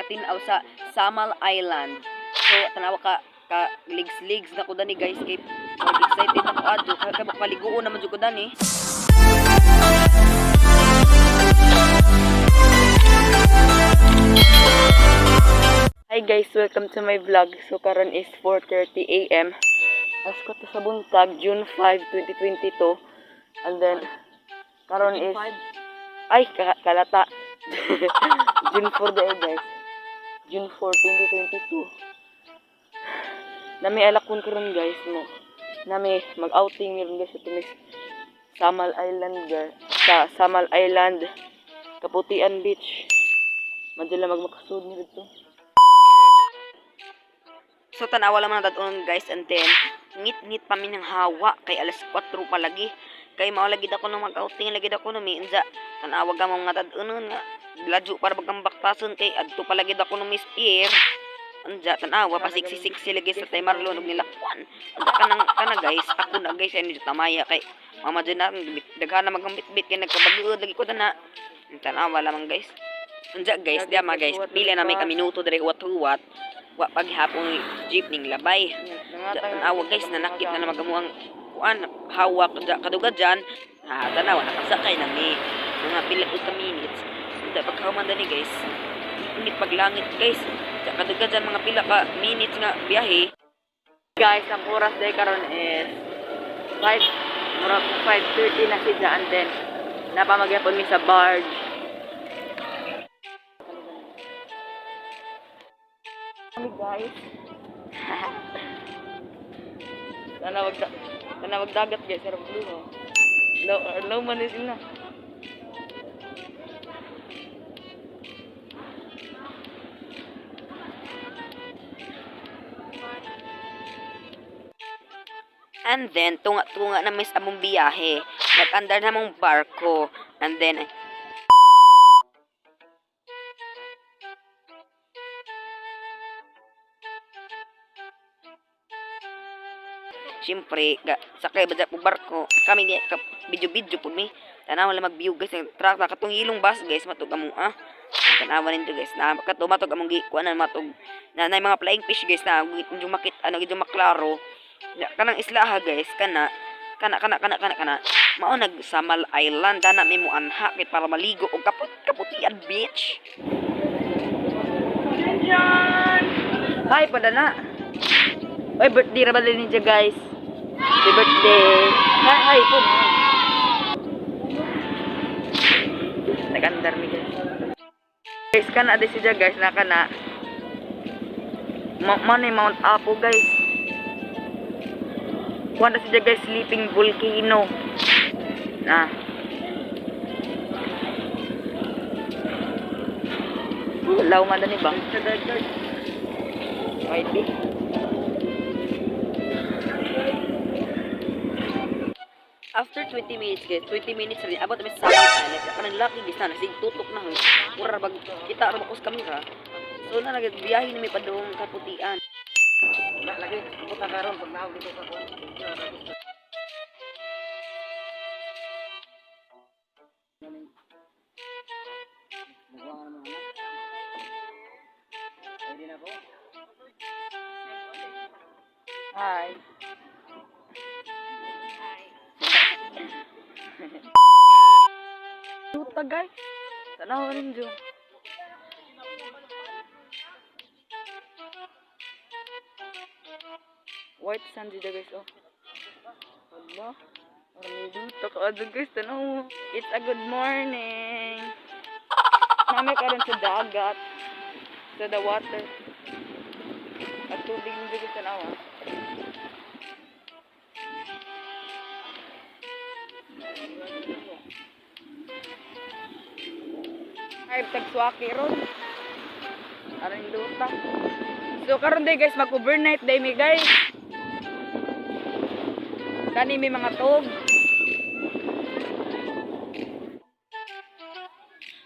nagkatinaw sa Samal Island. So tanawa ka ligs na ko dani guys kay excited ako adto kay makaligoon naman jud ko dani. Hi guys, welcome to my vlog. So karon is 4:30 AM. As ko to sa buntag, June 5, 2022. And then karon is ay kalata. June 4 day guys. June 4, 2022. Nami alakon karon guys mo. Nami mag-outing meron guys sa tumis Samal Island guys. Sa Samal Island, Kaputian Beach. Madala magmakasud ni dito. So tanawa lang man dadon guys, and then ngit-ngit pa mi ng hawa kay alas 4 pa lagi. Kay mao lagi ako nang mag-outing lagi ako no minja. Tanawa ga mga dadon nga ladyo para bagang baktason kay adto pa lagi ako no Miss Pierre. Anja tanawa pa siksi lagi sa tay Marlon ug nilakwan. Kana guys, ako na guys ani tamaya kay mama dyan na daghan na magambit-bit kay nagkabagud lagi ko na. Tanawa lamang guys. Anja guys, diya mga guys, pila na may kaminuto dire wat-wat. Wa paghapon jeep ning labay. Tanawa guys, nanakit na magamuang kuan hawak kadugad dyan. Tanawa nakasakay na mi mga pila ka minutes. Unda pagkahuman dani guys. Init paglangit guys. Kadugad dyan mga pila ka minutes nga biyahe. Guys, ang oras day karon is 5:30 na siya, and then napamagyapon mi sa barge. Guys. Tanawag dagat guys, sarap blue. Low man is na. And then tunga na mis among biyahe. Nag-andar na mong barko. And then siyempre, sakay ba po barko, kami video po mi. Tanawa lang mag-view guys, truck na katong ilong bus guys, matug among tanawa nito guys, na matug among kuan na matug na mga flying fish guys na yung makit gidyo maklaro. Kanang isla ha guys, kana mao nag Samal Island dana may mo anha kay para maligo og Kaputian Beach. Hi padana. Oy, birthday ra ba din niya guys? Happy birthday. Hi po. Nagandar mi guys. Guys, kana di siya guys, na kana. Mount Apo guys. Kuha siya guys, sleeping volcano. Nah. Law man ni bang. Might be. After 20 minutes guys, 20 minutes rin, abot kami sa Samal Island. Kanang laki guys na, nasig tutok na. Mura bag, kita rin ako sa kamera. So na biyahe na may padong Kaputian. Lagi, puta karon pag naawag dito ka. Hi. Tuta guys. Tanaw rin dyan. White sand dito guys, oh. Allah. Marami dito ka guys, tanaw. It's a good morning. Nami ka rin sa dagat. Sa the water. At tubig nyo guys, tanaw ah. Ay, tagswaki ron. Aring luta. So, karon day guys, mag-overnight day mi guys. Kani may mga tog.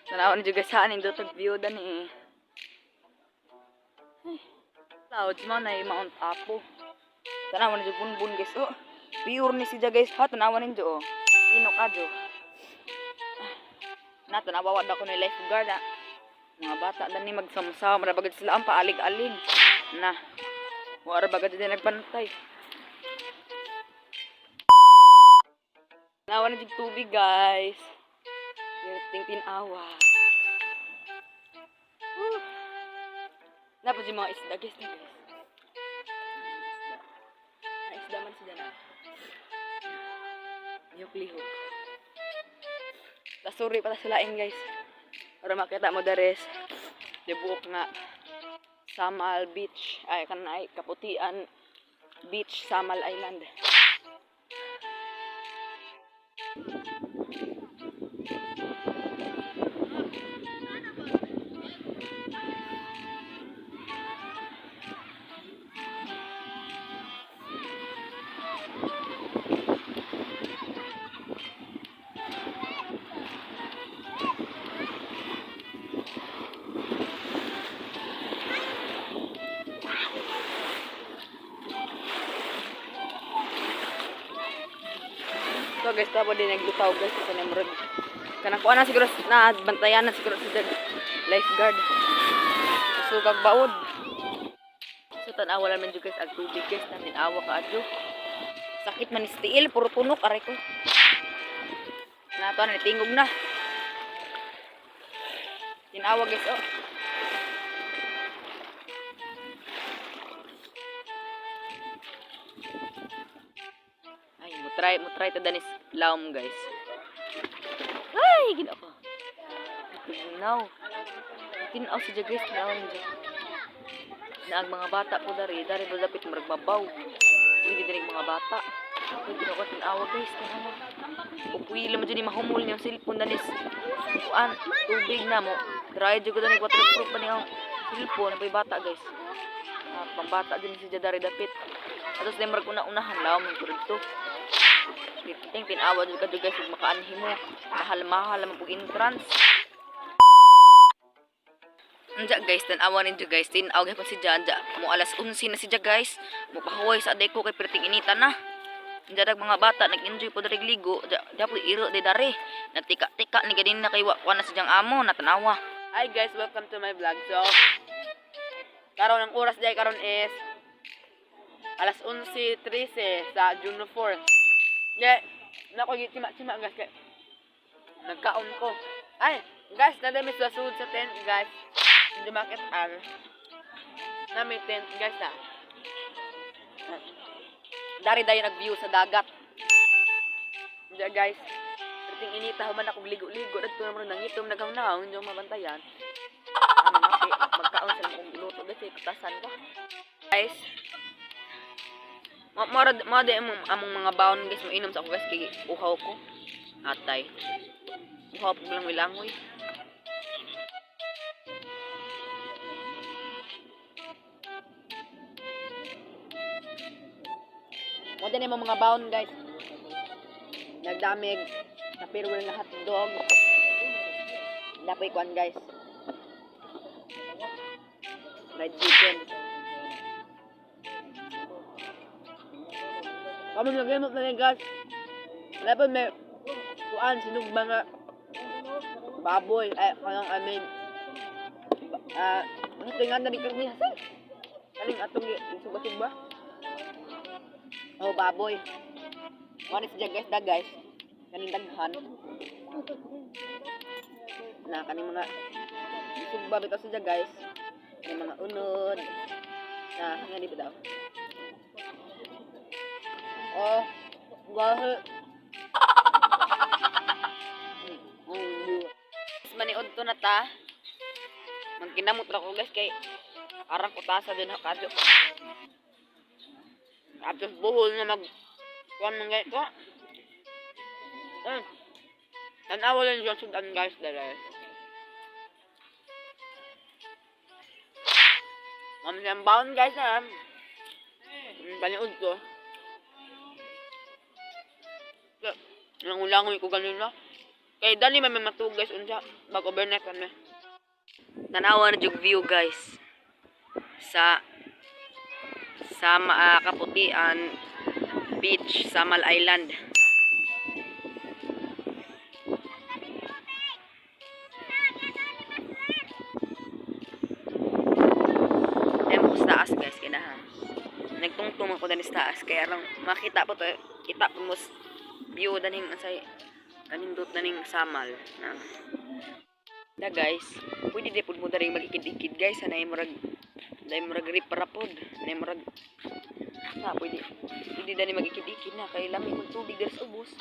Tanawan juga saan yung dutog view dan eh. Clouds mo na yung Mount Apo. Tanawan yung bunbun guys. Oh, pure ni siya guys. Ha, tanawan ninyo oh. Pino ka jo. Na, tanawa wad ako ni lifeguard ha. Mga bata dan ni magsamsam, ra bagad sila ang paalig-alig. Na, wala bagad din nagbantay. Nawa na jig tubig, guys. Ting tinawa. Napos yung mga isda, guys. Isda man sila na. Lihok-lihok. Tasuri pa sulain, guys. Para makita mo dares. Dibuok nga. Samal Beach. Ay, kanay, Kaputian Beach, Samal Island. So guys, tapos din naglutaw guys sa Nemrod. Kanang kuha na siguro na bantayan na siguro sa lifeguard. Sugag baod. So tanawa lang man jud guys ag tubig guys na tinawa ka adyo. Sakit man istiil puro tunok aray ko. Nato na tingog na. Tinawa guys oh. Mo try ta danis laom guys. Ay, gina ko. Tinaw. Tinaw si guys, laom dyan. Naag mga bata po dari po dapit magbabaw. Hindi din mga bata. Pwede ako tinawa guys. Upuwi lang mo dyan mahumol niyang cellphone danis. Kuan, tubig na mo. Try dyan ko danis waterproof pa niyang cellphone. Napay bata guys. Pambata din si dari dapit. Atos lemar ko na unahan laom yung kurito. Ting tinawa jud kadto guys ug makaanhi mo. Mahal-mahal man pug entrance. Anja guys, tanawa ninyo guys. Tinaw gyud si Jaja. Mo alas 11 na si Jaja guys. Mo pahuway sa aday ko kay perting inita na. Anja dag mga bata nag-enjoy po diri ligo. Dapat iro di dari. Nagtika-tika ni ganin na kay wa na si Jang amo natanawa. Hi guys, welcome to my vlog. So karon ang oras day karon is alas 11:13 sa June 4. Yeah, nako gitsima guys kay nagkaon ko. Ay, guys, nadami sa sud sa tent, guys. Hindi market na may tent, guys na. Dari dayon nag-view sa dagat. Hindi guys. Perting inita human ako ligo-ligo dagto naman nangitom nagawnaw inyo mabantayan. Magkaon sa kong luto guys, kutasan ko. Guys, mo de among mga baon guys mo inom sa ako guys kay uhaw ko. Atay. Uhaw po lang wilangoy. Mo de mo mga baon guys. Nagdamig na pirwil na hotdog. Dapoy kuan guys. Fried chicken. Kami nagamot na rin guys. Dapat may kuan sinugba nga baboy. Kanang amin. Tingnan na rin kami. Kaling atong suba-suba. Oh, baboy. Manis dyan guys, guys. Kaning daghan. Na, kaning mga suba bitaw sa guys. Kaning mga unod. Na, nga di ba daw? Oh, gahe. Maniod to na ta. Magkinamot ra ko guys kay arang utasa din ha kadyo. Tapos buhol na mag kuan man guys ko. Tanawa lang yung sudan guys dala. Mamang baon guys na. Paniod ko. Nangulangoy ko ganun na. Kay dali may matug guys unsa bag overnight kami. Tanawa na jug view guys. Sa Kaputian Beach, Samal Island. taas guys kinahan. Nagtungtong ako dani sa taas kaya lang makita po to kita po mo view daning say kanindot daning samal na. Da guys, pwede di pud mo daring magikid-ikid guys anay murag riparapod, anay murag na pwede dani magikid-ikid na kay lami kung tubig diri sa ubos.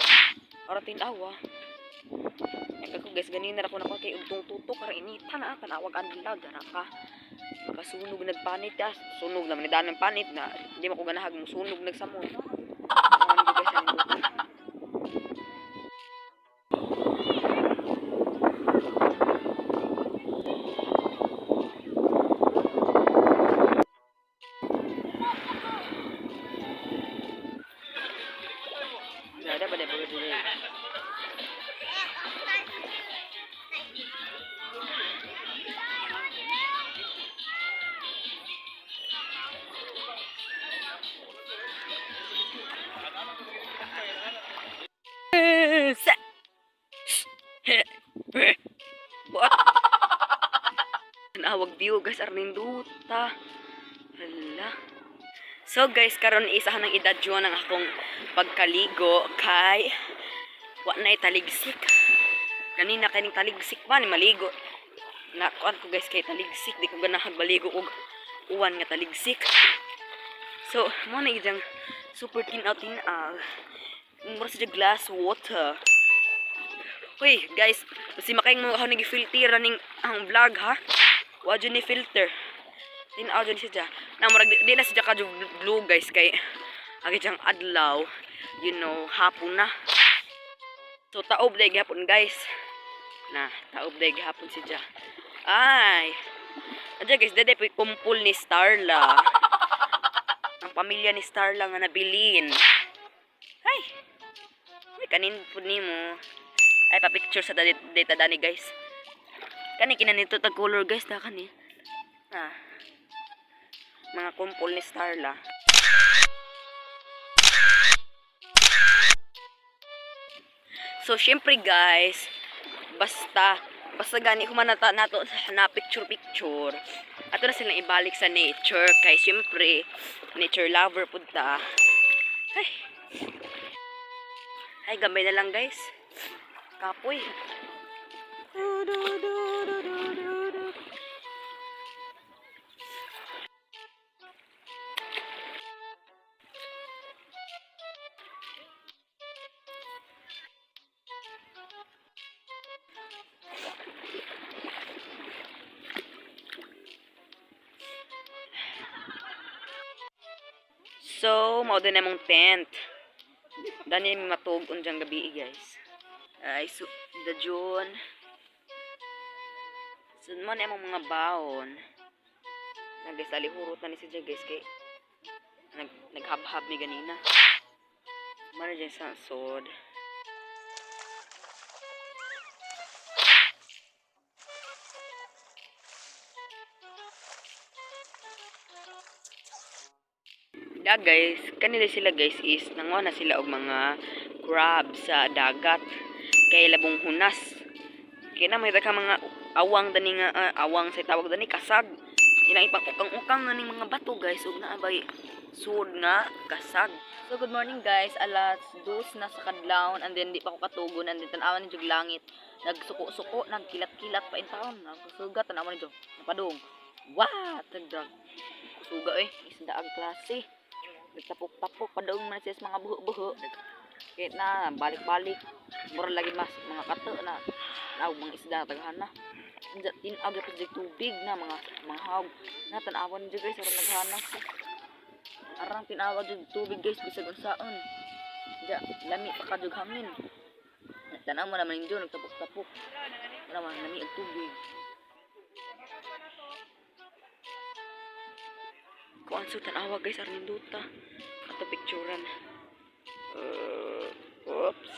Para tinawa. Ako guys ganina ra ko na kay ugtong tutok karang inita na tanawag adlaw dara ka. Makasunog nagpanit ya, sunog naman ni danang panit na hindi mo ko ganahag mo sunog nagsamon. Ano guys ano. Ada pada begini. Buat nawag view guys arninduta. Hala. So guys karon isahan ng idadyo ng akong pagkaligo kay wa nay taligsik. Kanina kaning taligsik pa ni maligo. Nakuan ko guys kay taligsik di ko ganahag baligo og uwan nga taligsik. So mo na ijang super tinaw. Mura sa glass water. Hoy guys, kasi makayang mo ako nag-filter ning ang vlog ha. Wa jud ni filter. Tinaw jud siya. Na murag di na siya ka blue guys kay agi jang adlaw, you know, hapon na. So taob day gihapon guys. Na taob day gihapon siya. Ay. Adya guys, dede po kumpul ni Starla. Ang pamilya ni Starla nga nabilin. Ay. May kanin po nimo. Ay pa-picture sa data dani guys. Kani kinanito tag color guys da kani. Ah. Mga kumpul ni Starla. So syempre guys, basta gani ko man nato na picture. Ato na silang ibalik sa nature kay syempre nature lover pud ta. Ay gamay na lang guys. Kapoy. So, mao din namong tent. Dani mi matug unjang gabi guys. Ay so the June. Sun man among mga baon. Nagisali hurot na ni si guys kay naghab-hab ni ganina. Mara dyan sa sod. Da guys, kanila sila guys is nangaw na sila og mga crab sa dagat kay labong hunas. Kaya na may ka mga awang dani nga awang sa tawag dani kasag. Ina ipang-ukang-ukang nga ning mga bato guys ug naabay sud nga kasag. So good morning guys, alas 2 na sa kadlawon and then di pa ko katugon and then tanawan ni jug langit. Nagsuko-suko, nagkilat-kilat pa in taon. Nagsugat tanawan ni jug. Napadung. What? Tagdag. Suga isda ang klase. Nagtapok-tapok padung man siya sa mga buho-buho. Kaya na balik-balik. Mura lagi mas mga kato na mga isda taghana. Tinag pa jud tubig na mga hawg. Na tanawan jud guys aron naghanap. Arang tinawag jud tubig guys bisag unsaon. Ja, lami pa kadug hangin. Tanaw mo naman ninyo nagtapok-tapok. Wala man lami ang tubig. Kuan so tanawa guys aron ninduta. Ato picturean. Oops.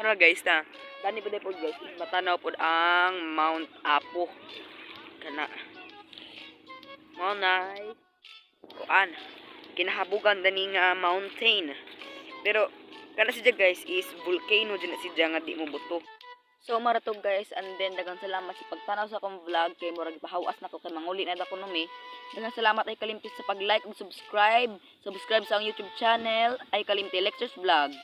Tara guys ta. Dani pud po guys, matanaw pud ang Mount Apo. Kana. Mo nice. Kuan. Kinahabugan dani nga mountain. Pero kana siya guys is volcano dyan siya nga di mo buto. So maratog guys, and then daghang salamat sa pagtanaw sa akong vlog kay murag pahawas na ko kay manguli na dako numi. Daghang salamat ay kalimti sa pag-like ug subscribe. Subscribe sa akong YouTube channel ay kalimti Lectures Vlog.